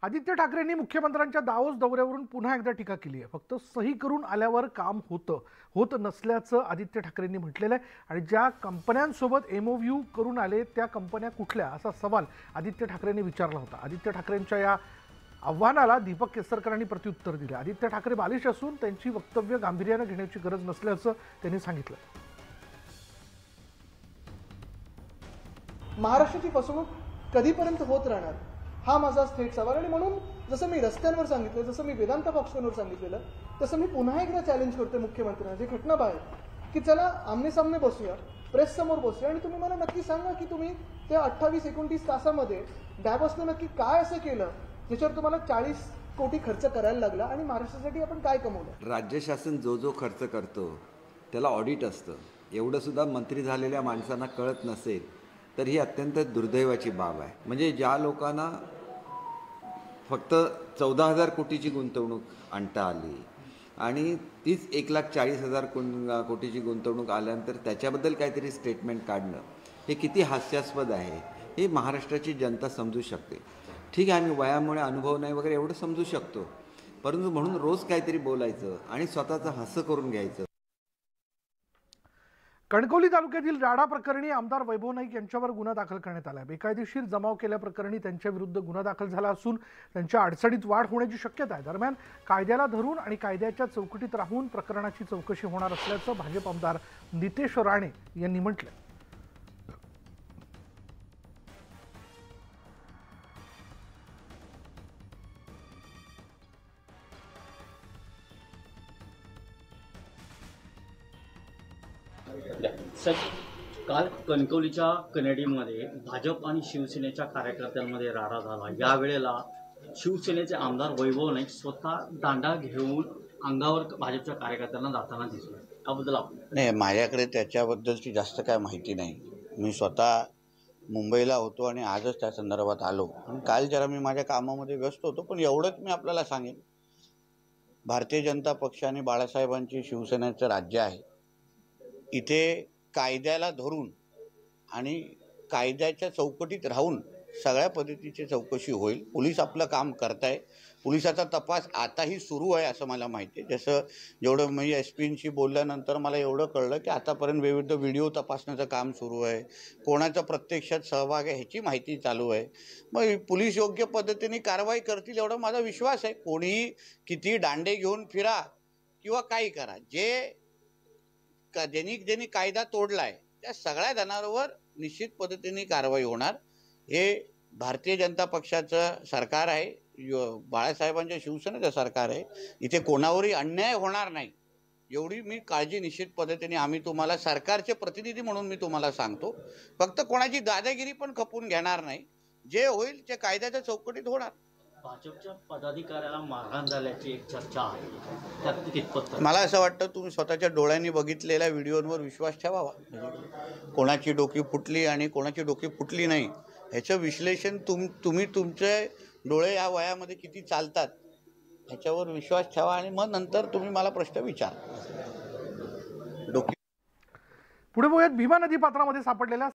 आदित्य ठाकरेंनी मुख्यमंत्र्यांच्या दावोस दौऱ्यावरून पुन्हा एकदा टीका केली आहे। फक्त सही करून आल्यावर काम होत नसल्याचं आदित्य ठाकरेंनी म्हटलेलं आहे। आणि ज्या कंपन्यांसोबत एमओयू करून आले त्या कंपन्या कुठल्या असा सवाल आदित्य ठाकरेंनी विचारला होता। आदित्य ठाकरेंच्या या आव्हानाला दीपक केसरकरांनी प्रत्युत्तर दिलं। आदित्य ठाकरे बालिश असून त्यांची वक्तव्य गांभीर्याने घेण्याची गरज नसल्याचं त्यांनी सांगितलं। महाराष्ट्राची फसवणूक कधीपर्यंत होत राहणार हा माझा थेट सवाल। आणि म्हणून जसं मी रस्त्यांवर सांगितलं, जसं मी वेदांत फॉक्सकॉनवर सांगितलेलं, तसं मी पुन्हा एकदा चॅलेंज करतोय मुख्यमंत्र्यांना, जे घटना बाहेर की चला आमने सामने बसूया, प्रेस समोर बसूया आणि तुम्ही मला नक्की सांगा की तुम्ही त्या 28-29 तासामध्ये डॅबसने नक्की काय असं केलं ज्याच्यावर तुम्हाला 40 कोटी खर्च करायला लागला आणि महाराष्ट्रासाठी आपण काय कमवलं। राज्य शासन जो खर्च करतो त्याला ऑडिट असतं। एवढं सुद्धा मंत्री झालेल्या माणसांना कळत नसेल तर ही अत्यंत दुर्दैवाची बाब आहे। म्हणजे ज्या लोकांना फक्त 14,000 कोटीची गुंतवणूक आणता आली आणि तीच 1,40,000 कोटीची गुंतवणूक आल्यानंतर त्याच्याबद्दल काहीतरी स्टेटमेंट काढणं हे किती हास्यास्पद आहे हे महाराष्ट्राची जनता समजू शकते। ठीक आहे, आम्ही वयामुळे अनुभव नाही वगैरे एवढं समजू शकतो, परंतु म्हणून रोज काहीतरी बोलायचं आणि स्वतःचं हास्य करून घ्यायचं। कणकवली तालुक्यातील राडा प्रकरणी आमदार वैभव नाईक यांच्यावर गुन्हा दाखल करण्यात आला आहे। बेकायदेशीर जमाव केल्याप्रकरणी त्यांच्या विरुद्ध गुन्हा दाखल झाला असून त्यांच्या अडचणीत वाढ होण्याची शक्यता आहे। दरम्यान कायद्याला धरून आणि कायद्याच्या चौकटीत राहून प्रकरणाची चौकशी होणार असल्याचं भाजप आमदार नितेश राणे यांनी म्हटलं। सर, काल कणकवलीच्या कनेडीमध्ये भाजप आणि शिवसेनेच्या कार्यकर्त्यांमध्ये राडा झाला। यावेळेला शिवसेनेचे आमदार वैभव नाईक स्वतः दांडा घेऊन अंगावर भाजपच्या कार्यकर्त्यांना जाताना दिसले। त्याबद्दल नाही, माझ्याकडे त्याच्याबद्दलची जास्त काय माहिती नाही। मी स्वतः मुंबईला होतो आणि आजच त्या संदर्भात आलो आणि काल जरा मी माझ्या कामामध्ये व्यस्त होतो। पण एवढंच मी आपल्याला सांगेन, भारतीय जनता पक्ष आणि बाळासाहेबांची शिवसेनेचं राज्य आहे। इथे कायद्याला धरून आणि कायद्याच्या चौकटीत राहून सगळ्या पद्धतीची चौकशी होईल। पोलीस आपलं काम करताय, पोलिसाचा तपास आताही सुरू आहे असं मला माहिती आहे। जसं जेवढं मी एसपींशी बोलल्यानंतर मला एवढं कळलं की आतापर्यंत विविध व्हिडिओ तपासण्याचं काम सुरू आहे, कोणाचा प्रत्यक्षात सहभाग आहे ह्याची माहिती चालू आहे। मग पोलीस योग्य पद्धतीने कारवाई करतील एवढा माझा विश्वास आहे। कोणीही किती दांडे घेऊन फिरा किंवा काही करा, ज्यांनी कायदा तोडलाय त्या सगळ्या जणांवर निश्चित पद्धतीने कारवाई होणार। हे भारतीय जनता पक्षाचं सरकार आहे, बाळासाहेबांच्या शिवसेनेचं सरकार आहे। इथे कोणावरही अन्याय होणार नाही एवढी मी काळजी निश्चित पद्धतीने आम्ही तुम्हाला सरकारचे प्रतिनिधी म्हणून मी तुम्हाला सांगतो। फक्त कोणाची दादागिरी पण खपून घेणार नाही, जे होईल ते कायद्याच्या चौकटीत होणार। भाजपच्या पदाधिकाऱ्याला मारहाण झाल्याची एक चर्चा आहे, त्यात कितपत? मला असं वाटतं तुम्ही स्वतःच्या डोळ्यांनी बघितलेल्या व्हिडिओवर विश्वास ठेवावा। कोणाची डोकी फुटली आणि कोणाची डोकी फुटली नाही ह्याचं विश्लेषण तुम्ही तुमचे डोळे या वयामध्ये किती चालतात ह्याच्यावर विश्वास ठेवा आणि मग नंतर तुम्ही मला प्रश्न विचारा। पुढे भीमा नदी पात्रामध्ये सापडलेल्या